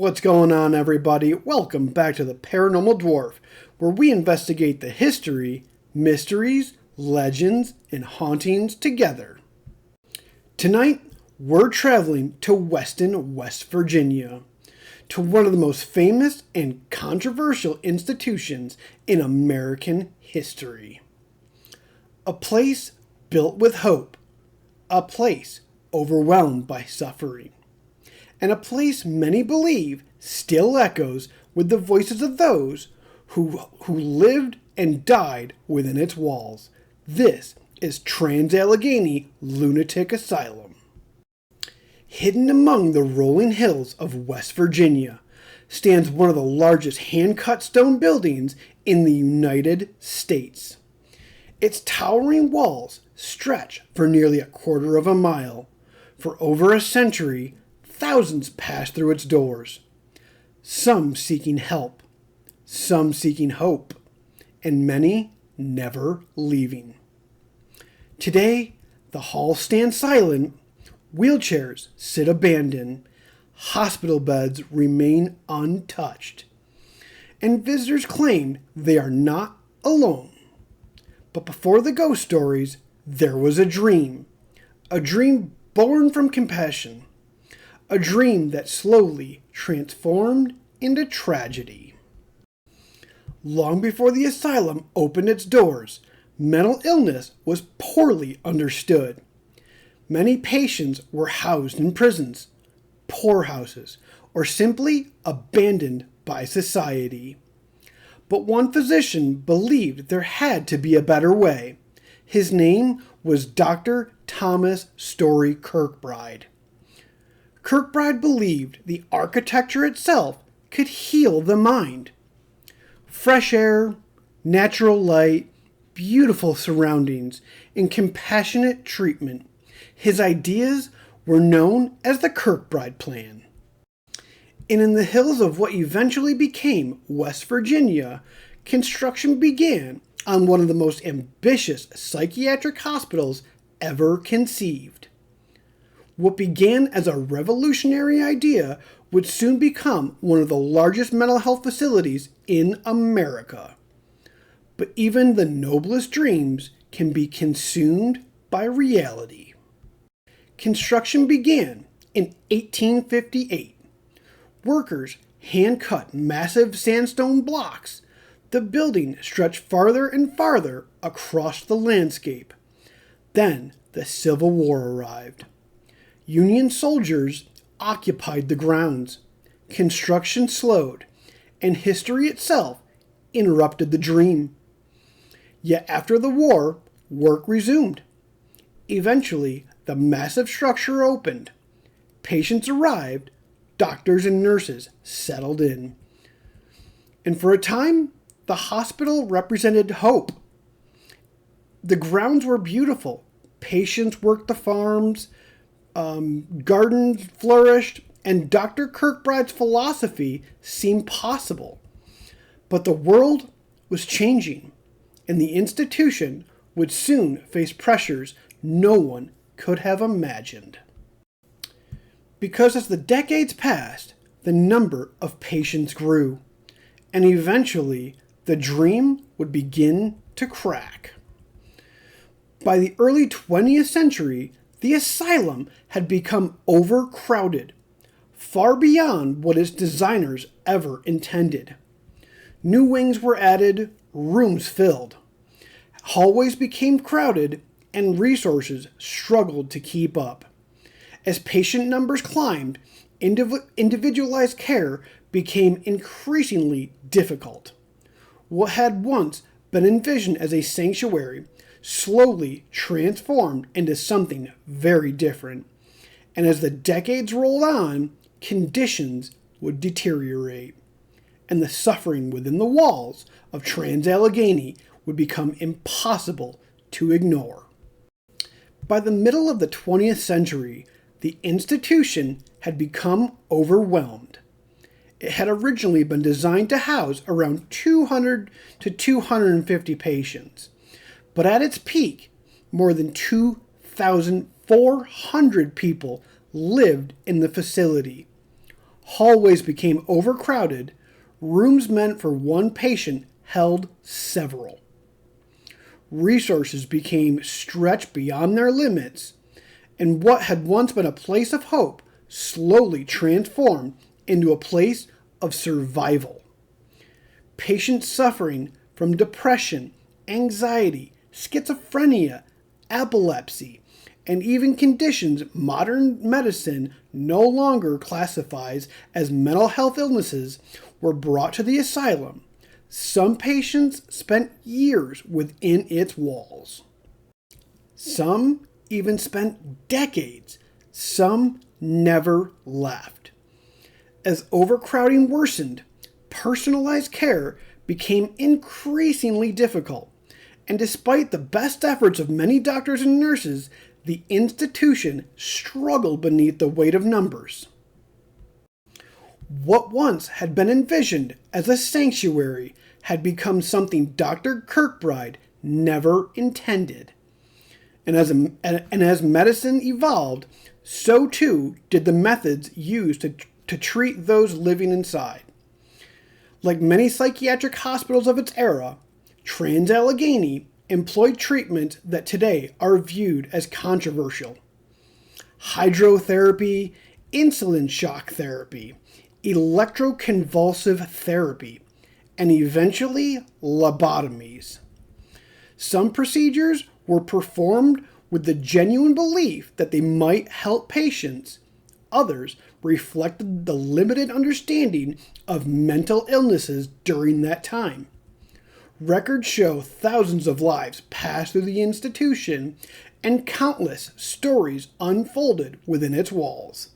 What's going on, everybody? Welcome back to the Paranormal Dwarf, where we investigate the history, mysteries, legends, and hauntings together. Tonight, we're traveling to Weston, West Virginia, to one of the most famous and controversial institutions in American history. A place built with hope, a place overwhelmed by suffering, and a place many believe still echoes with the voices of those who lived and died within its walls. This is Trans Allegheny Lunatic Asylum. Hidden among the rolling hills of West Virginia stands one of the largest hand-cut stone buildings in the United States. Its towering walls stretch for nearly a quarter of a mile. For over a century, thousands pass through its doors, some seeking help, some seeking hope, and many never leaving. Today, the halls stand silent, wheelchairs sit abandoned, hospital beds remain untouched, and visitors claim they are not alone. But before the ghost stories, there was a dream born from compassion. A dream that slowly transformed into tragedy. Long before the asylum opened its doors, mental illness was poorly understood. Many patients were housed in prisons, poorhouses, or simply abandoned by society. But one physician believed there had to be a better way. His name was Dr. Thomas Story Kirkbride. Kirkbride believed the architecture itself could heal the mind. Fresh air, natural light, beautiful surroundings, and compassionate treatment. His ideas were known as the Kirkbride Plan. And in the hills of what eventually became West Virginia, construction began on one of the most ambitious psychiatric hospitals ever conceived. What began as a revolutionary idea would soon become one of the largest mental health facilities in America. But even the noblest dreams can be consumed by reality. Construction began in 1858. Workers hand-cut massive sandstone blocks. The building stretched farther and farther across the landscape. Then the Civil War arrived. Union soldiers occupied the grounds. Construction slowed, and history itself interrupted the dream. Yet after the war, work resumed. Eventually, the massive structure opened. Patients arrived. Doctors and nurses settled in. And for a time, the hospital represented hope. The grounds were beautiful. Patients worked the farms. Gardens flourished, and Dr. Kirkbride's philosophy seemed possible. But the world was changing, and the institution would soon face pressures no one could have imagined. Because as the decades passed, the number of patients grew, and eventually the dream would begin to crack. By the early 20th century, the asylum had become overcrowded, far beyond what its designers ever intended. New wings were added, rooms filled. Hallways became crowded, and resources struggled to keep up. As patient numbers climbed, individualized care became increasingly difficult. What had once been envisioned as a sanctuary slowly transformed into something very different. And as the decades rolled on, conditions would deteriorate, and the suffering within the walls of Trans Allegheny would become impossible to ignore. By the middle of the 20th century, the institution had become overwhelmed. It had originally been designed to house around 200 to 250 patients. But at its peak, more than 2,400 people lived in the facility. hallways became overcrowded, rooms meant for one patient held several. Resources became stretched beyond their limits, and what had once been a place of hope slowly transformed into a place of survival. Patients suffering from depression, anxiety, schizophrenia, epilepsy, and even conditions modern medicine no longer classifies as mental health illnesses were brought to the asylum. Some patients spent years within its walls. Some even spent decades. Some never left. As overcrowding worsened, personalized care became increasingly difficult, and despite the best efforts of many doctors and nurses, the institution struggled beneath the weight of numbers. What once had been envisioned as a sanctuary had become something Dr. Kirkbride never intended. And as medicine evolved, so too did the methods used to treat those living inside. Like many psychiatric hospitals of its era, Trans Allegheny employed treatments that today are viewed as controversial. Hydrotherapy, insulin shock therapy, electroconvulsive therapy, and eventually lobotomies. Some procedures were performed with the genuine belief that they might help patients. Others reflected the limited understanding of mental illnesses during that time. Records show thousands of lives passed through the institution and countless stories unfolded within its walls.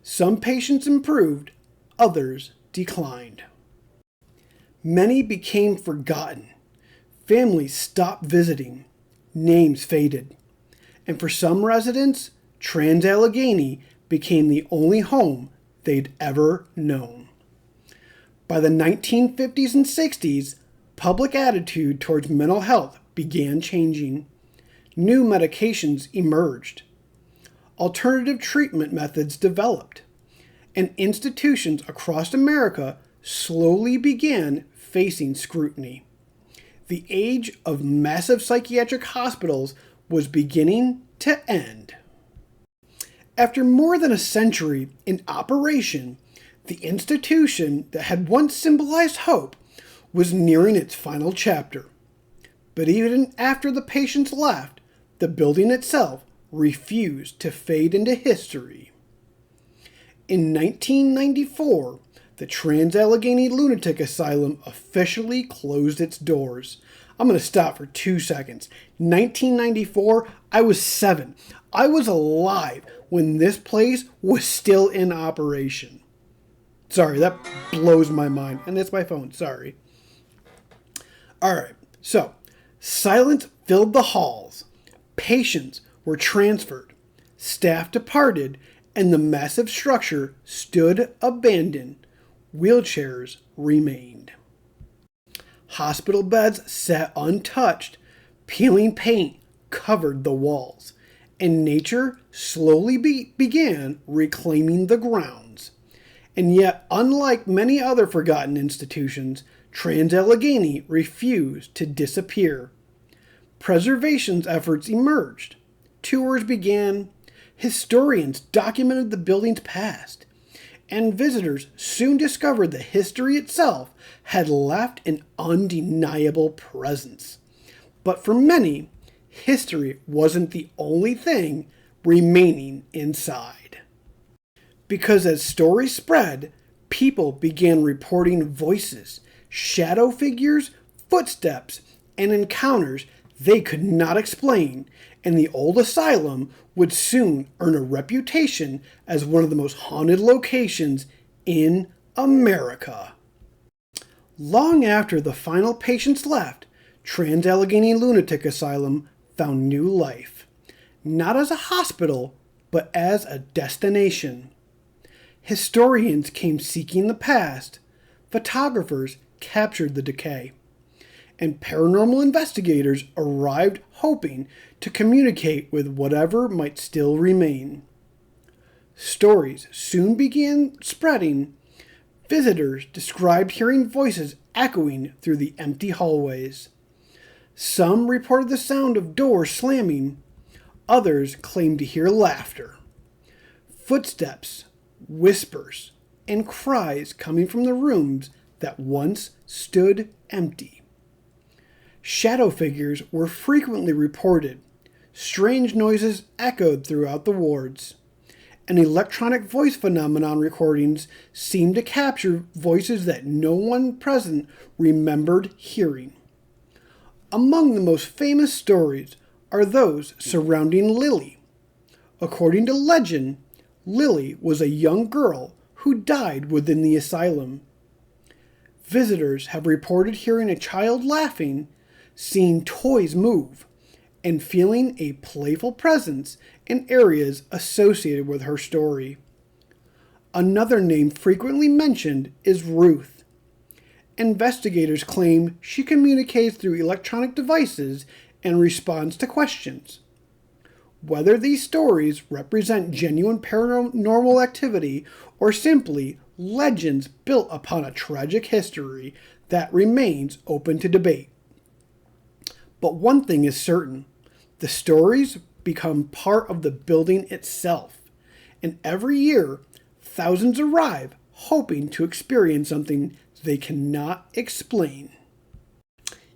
Some patients improved, others declined. Many became forgotten. Families stopped visiting. Names faded. And for some residents, Trans Allegheny became the only home they'd ever known. By the 1950s and 60s, public attitude towards mental health began changing. New medications emerged. Alternative treatment methods developed. And institutions across America slowly began facing scrutiny. The age of massive psychiatric hospitals was beginning to end. After more than a century in operation, the institution that had once symbolized hope was nearing its final chapter. But even after the patients left, the building itself refused to fade into history. In 1994, the Trans Allegheny Lunatic Asylum officially closed its doors. I'm going to stop for 2 seconds. 1994, I was 7. I was alive when this place was still in operation. Sorry, that blows my mind. And that's my phone, sorry. Alright, so silence filled the halls. Patients were transferred. Staff departed, and the massive structure stood abandoned. Wheelchairs remained. Hospital beds sat untouched. Peeling paint covered the walls, and nature slowly began reclaiming the grounds. And yet, unlike many other forgotten institutions, Trans Allegheny refused to disappear. Preservation efforts emerged. Tours began. Historians documented the building's past. And visitors soon discovered that history itself had left an undeniable presence. But for many, history wasn't the only thing remaining inside. Because as stories spread, people began reporting voices, shadow figures, footsteps, and encounters they could not explain, and the old asylum would soon earn a reputation as one of the most haunted locations in America. Long after the final patients left, Trans Allegheny Lunatic Asylum found new life, not as a hospital, but as a destination. Historians came seeking the past, photographers captured the decay, and paranormal investigators arrived hoping to communicate with whatever might still remain. Stories soon began spreading. Visitors described hearing voices echoing through the empty hallways. Some reported the sound of doors slamming. Others claimed to hear laughter, footsteps, whispers, and cries coming from the rooms that once stood empty. Shadow figures were frequently reported. Strange noises echoed throughout the wards. And electronic voice phenomenon recordings seemed to capture voices that no one present remembered hearing. Among the most famous stories are those surrounding Lily. According to legend, Lily was a young girl who died within the asylum. Visitors have reported hearing a child laughing, seeing toys move, and feeling a playful presence in areas associated with her story. Another name frequently mentioned is Ruth. Investigators claim she communicates through electronic devices and responds to questions. Whether these stories represent genuine paranormal activity or simply legends built upon a tragic history, that remains open to debate. But one thing is certain: the stories become part of the building itself, and every year thousands arrive hoping to experience something they cannot explain.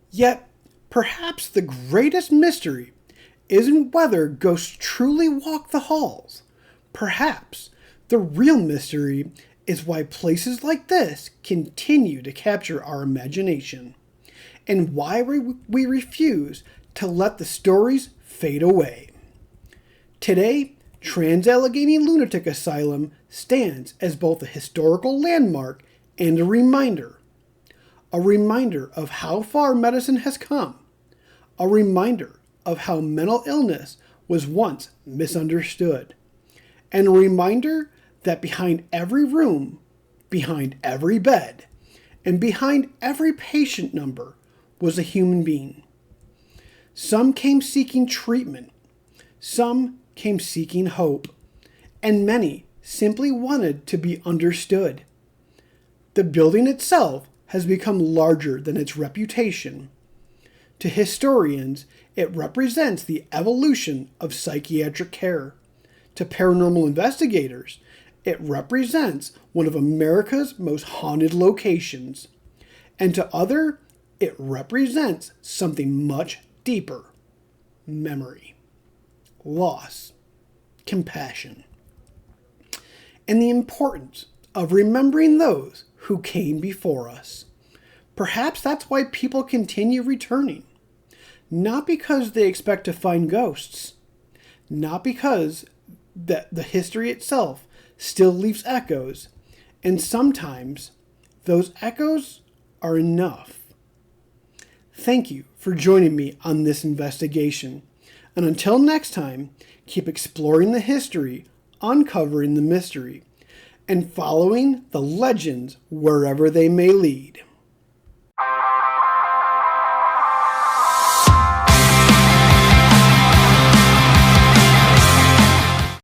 Yet, perhaps the greatest mystery isn't whether ghosts truly walk the halls. Perhaps the real mystery is why places like this continue to capture our imagination, and why we refuse to let the stories fade away. Today, Trans Allegheny Lunatic Asylum stands as both a historical landmark and a reminder of how far medicine has come, a reminder of how mental illness was once misunderstood, and a reminder that behind every room, behind every bed, and behind every patient number was a human being. Some came seeking treatment, some came seeking hope, and many simply wanted to be understood. The building itself has become larger than its reputation. To historians, it represents the evolution of psychiatric care. To paranormal investigators, it represents one of America's most haunted locations. And to others, it represents something much deeper: memory, loss, compassion, and the importance of remembering those who came before us. Perhaps that's why people continue returning. Not because they expect to find ghosts, not because the history itself still leaves echoes, and sometimes those echoes are enough. Thank you for joining me on this investigation, and until next time, keep exploring the history, uncovering the mystery, and following the legends wherever they may lead.